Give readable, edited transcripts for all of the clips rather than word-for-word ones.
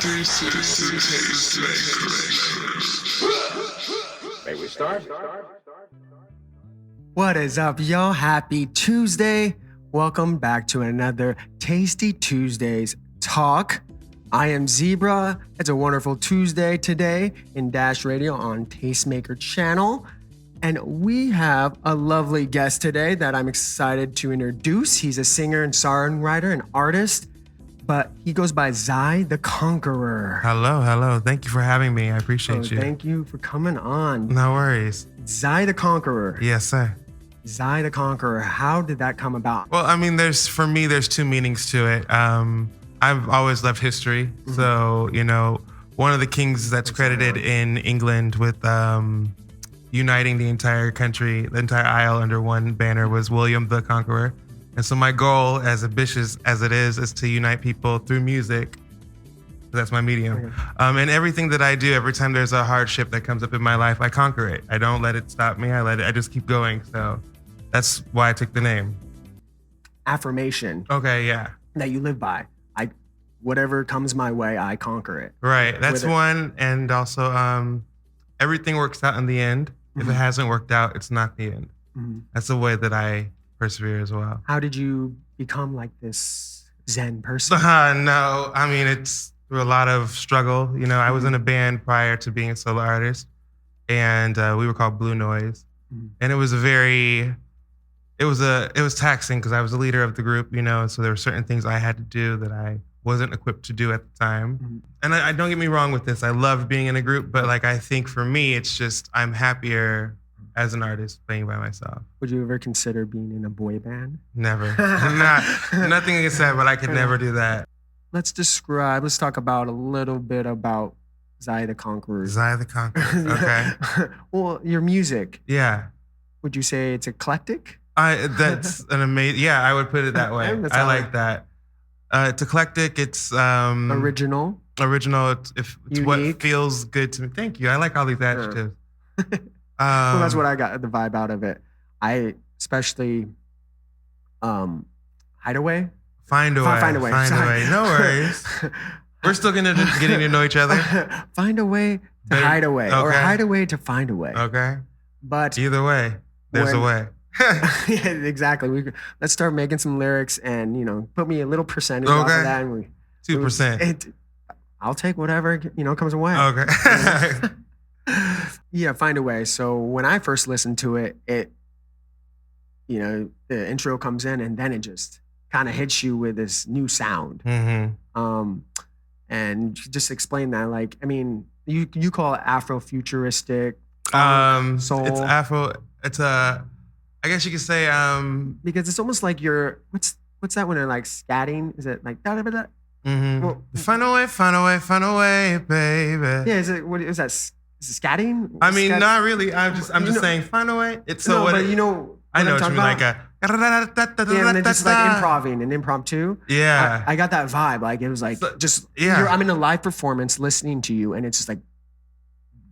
This is Tastemakers. May we start? What is up, y'all? Happy Tuesday. Welcome back to another Tasty Tuesdays talk. I am Zebra. It's a wonderful Tuesday today in Dash Radio on Tastemaker channel. And we have a lovely guest today that I'm excited to introduce. He's a singer and songwriter and artist, but he goes by Zii The Conqueror. Hello. Thank you for having me. I appreciate you. Thank you for coming on. No worries. Zii The Conqueror. Yes, sir. Zii The Conqueror. How did that come about? Well, I mean, there's two meanings to it. I've always loved history. Mm-hmm. So, one of the kings that's credited in England with uniting the entire country, the entire isle under one banner was William the Conqueror. And so my goal, as ambitious as it is to unite people through music. That's my medium. Okay. And everything that I do, every time there's a hardship that comes up in my life, I conquer it. I don't let it stop me. I just keep going. So that's why I took the name. Affirmation. Okay, yeah. That you live by. Whatever comes my way, I conquer it. Right. That's one. And also, everything works out in the end. If it hasn't worked out, it's not the end. Mm-hmm. That's the way that I persevere as well. How did you become like this Zen person? No, I mean, it's through a lot of struggle. I was in a band prior to being a solo artist, and we were called Blue Noise. Mm-hmm. And it was taxing because I was the leader of the group, so there were certain things I had to do that I wasn't equipped to do at the time. Mm-hmm. And I don't get me wrong with this. I loved being in a group, but I think for me, it's just I'm happier as an artist playing by myself. Would you ever consider being in a boy band? Never. Nothing against that, but I could never do that. Let's talk about a little bit about Zii The Conqueror. Zii The Conqueror, okay. Well, your music. Yeah. Would you say it's eclectic? That's an amazing, yeah, I would put it that way. I like that. It's eclectic. It's original. It's what feels good to me. Thank you. I like all these adjectives. Well, that's what I got the vibe out of it. I especially hideaway. Find a way. No worries. We're still getting to know each other. Find a way to hide away, or hide away to find a way. Okay. But either way, there's a way. Yeah, exactly. Let's start making some lyrics and put me a little percentage off of that. And 2%. I'll take whatever comes away. Okay. Yeah, Find a Way. So when I first listened to it, the intro comes in and then it just kind of hits you with this new sound. Mm-hmm. And just explain that. You call it Afrofuturistic soul. It's Afro. It's I guess you could say because it's almost like you're what's that when they're like scatting? Is it like da da da? Mm-hmm. Well, find a way, baby. Yeah, is it what is that? Is it scatting? I mean, not really. I'm just saying find a way. It's so what but I know what you mean, like a yeah, and then just like improving and impromptu. Yeah, I got that vibe. It was like I'm in a live performance listening to you, and it's just like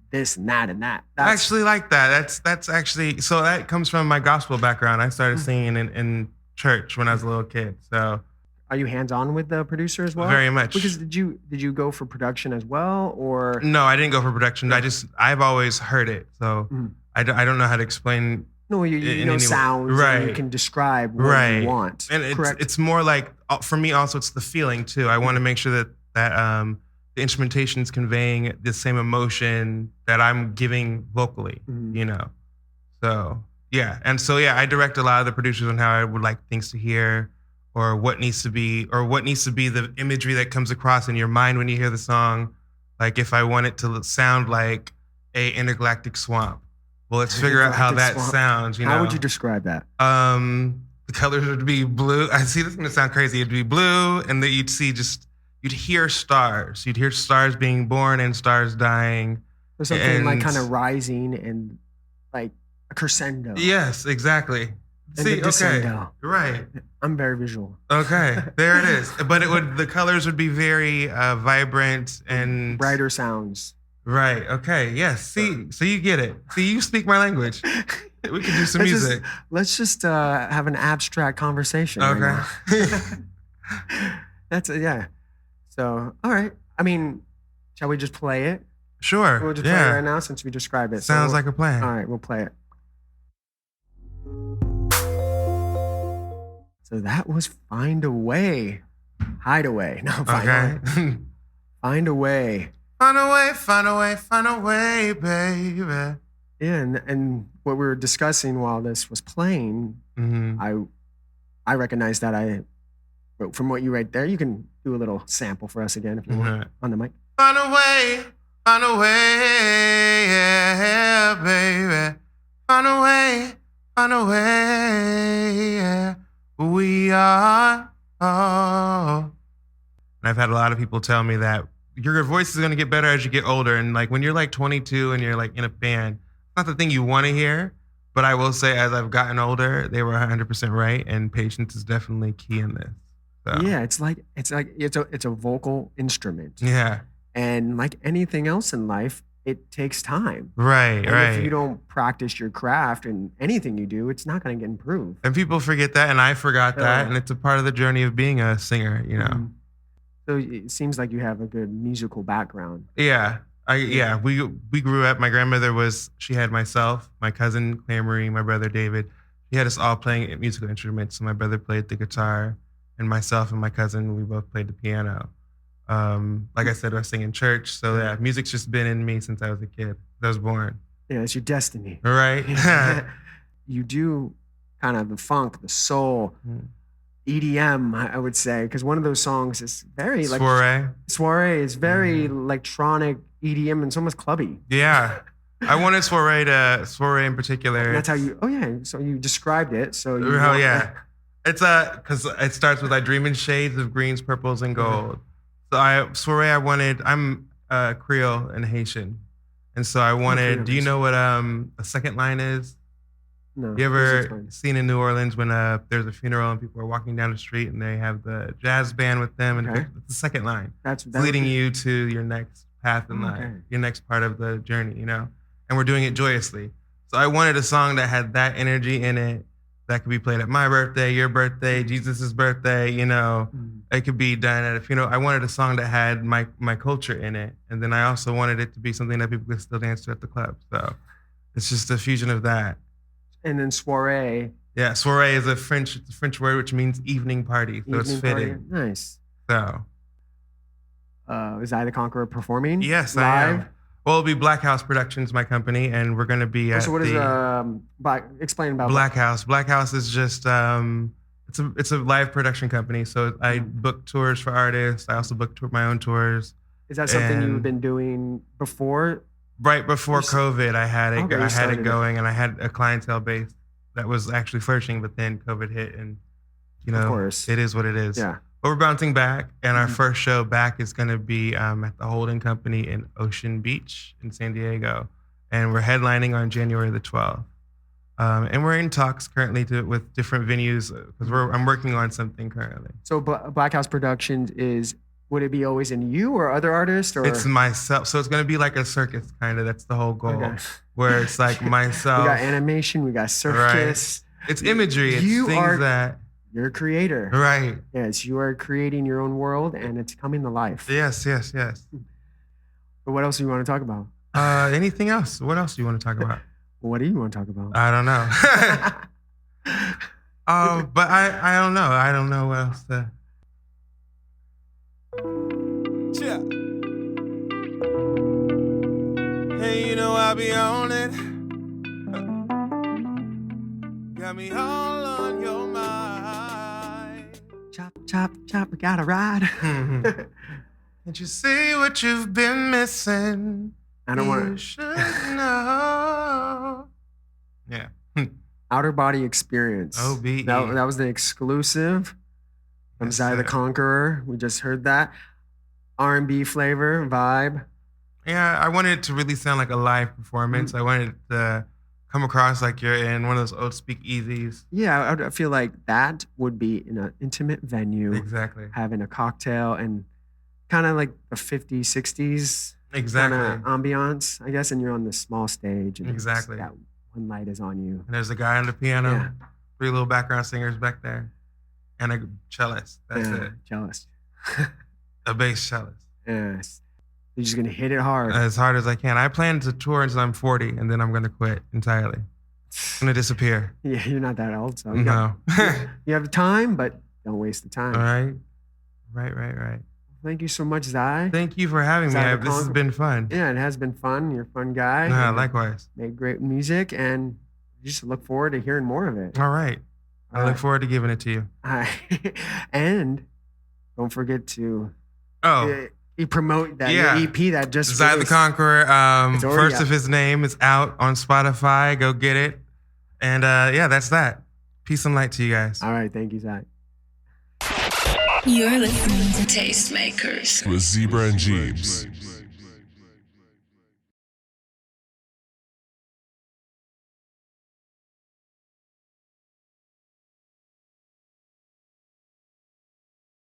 this and that and that. I actually like that. That's actually, so that comes from my gospel background. I started singing in church when I was a little kid. So are you hands-on with the producer as well? Very much. Because did you go for production as well, or? No, I didn't go for production. I've always heard it. So I don't know how to explain. No, you know sounds, right? And you can describe what you want. And it's more like, for me also, it's the feeling too. I want to make sure that the instrumentation is conveying the same emotion that I'm giving vocally, So, yeah. And so, yeah, I direct a lot of the producers on how I would like things to hear, or what needs to be the imagery that comes across in your mind when you hear the song. Like if I want it to sound like a intergalactic swamp, well, let's figure out how that sounds. How would you describe that? The colors would be blue. I see this is gonna sound crazy. It'd be blue, and then you'd hear stars. You'd hear stars being born and stars dying. There's something like kind of rising and like a crescendo. Yes, exactly. And okay, right. I'm very visual. Okay, there it is. But the colors would be very vibrant and brighter sounds. Right. Okay. Yes. See. So you get it. See, you speak my language. We can do some music. Let's just have an abstract conversation. Okay. Right now. That's yeah. So all right. I mean, shall we just play it? Sure. We'll just play it right now since we described it. Sounds like a plan. All right, we'll play it. So that was Find a Way. Hideaway. No, Find a Way. Find a Way. Find a way, find a way, find a way, baby. Yeah, and what we were discussing while this was playing, I recognized that from what you write there, you can do a little sample for us again if you want on the mic. Find a way, yeah, baby. Find a way, yeah. We are. Oh. And I've had a lot of people tell me that your voice is going to get better as you get older. And like when you're like 22 and you're like in a band, it's not the thing you want to hear. But I will say, as I've gotten older, they were 100% right, and patience is definitely key in this. So. Yeah, it's a vocal instrument. Yeah, and like anything else in life, it takes time. Right. If you don't practice your craft and anything you do, it's not going to get improved. And people forget that, and I forgot that, and it's a part of the journey of being a singer, you know. So it seems like you have a good musical background. Yeah. We grew up. My grandmother she had myself, my cousin Claire Marie, my brother David. She had us all playing musical instruments. So my brother played the guitar, and myself and my cousin, we both played the piano. Like I said, I sing in church. So yeah, music's just been in me since I was a kid. I was born. Yeah, it's your destiny. Right. You do kind of the funk, the soul, EDM, I would say, because one of those songs is very Soiree is very electronic EDM and it's almost clubby. Yeah. I wanted Soiree in particular. And that's how you, so you described it. So It's because it starts with I dream in shades of greens, purples, and gold. So I'm Creole and Haitian. And so I wanted, do you know what a second line is? No. You ever seen in New Orleans when there's a funeral and people are walking down the street and they have the jazz band with them and it's the second line. That's leading you to your next path in life, your next part of the journey, you know? And we're doing it joyously. So I wanted a song that had that energy in it that could be played at my birthday, your birthday, Jesus' birthday, you know? It could be done at a funeral. I wanted a song that had my culture in it. And then I also wanted it to be something that people could still dance to at the club. So it's just a fusion of that. And then soiree. Yeah, soiree is a French word which means evening party. So it's fitting. Nice. So. Is Zii The Conqueror performing? Yes, live? I am. Well, it'll be Black House Productions, my company, and we're going to be at so what is explain about Black House. Black House is just it's a live production company. So I book tours for artists. I also book my own tours. Is that something you've been doing before? Right before COVID, I had it going, and I had a clientele base that was actually flourishing. But then COVID hit, and you know, it is what it is. Yeah. But we're bouncing back, and our first show back is going to be at the Holding Company in Ocean Beach in San Diego, and we're headlining on January the 12th. And we're in talks currently with different venues because I'm working on something currently. So Black House Productions would it be always in you or other artists? Or? It's myself. So it's going to be like a circus, kind of. That's the whole goal. Okay. Where it's like myself. We got animation. We got circus. Right. It's imagery. It's you're a creator. Right. Yes, you are creating your own world and it's coming to life. Yes. But what else do you want to talk about? Anything else? What else do you want to talk about? What do you want to talk about? I don't know. But I don't know. I don't know what else to... Yeah. Hey, you know I be on it. Got me all on your mind. Chop, chop, chop, we got a ride. Can't you see what you've been missing? I don't want to. You should know. Yeah. Outer Body Experience. OBE. That was the exclusive from Zii The Conqueror. We just heard that. R&B flavor, vibe. Yeah, I wanted it to really sound like a live performance. I wanted it to come across like you're in one of those old speakeasies. Yeah, I feel like that would be in an intimate venue. Exactly. Having a cocktail and kind of like the 50s, 60s exactly kind of ambiance, I guess, and you're on this small stage. And exactly. That one light is on you. And there's a guy on the piano, 3 little background singers back there, and a cellist. That's it. Cellist. A bass cellist. Yes. You're just gonna hit it hard. as hard as I can. I plan to tour until I'm 40, and then I'm gonna quit entirely. I'm gonna disappear. Yeah, you're not that old, so No. you have time, but don't waste the time. All right. Right. Thank you so much, Zii. Thank you for having me. Zii the This has Conqueror. been fun. Yeah, it has been fun. You're a fun guy. Likewise. Made great music, and just look forward to hearing more of it. All right. I look forward to giving it to you. And don't forget to you promote that Yeah. your EP that just Zii the released. Conqueror. It's already First out. of his name is out on Spotify. Go get it. And that's that. Peace and light to you guys. All right, thank you, Zii. You're listening to Tastemakers with Zebra and Jeeves.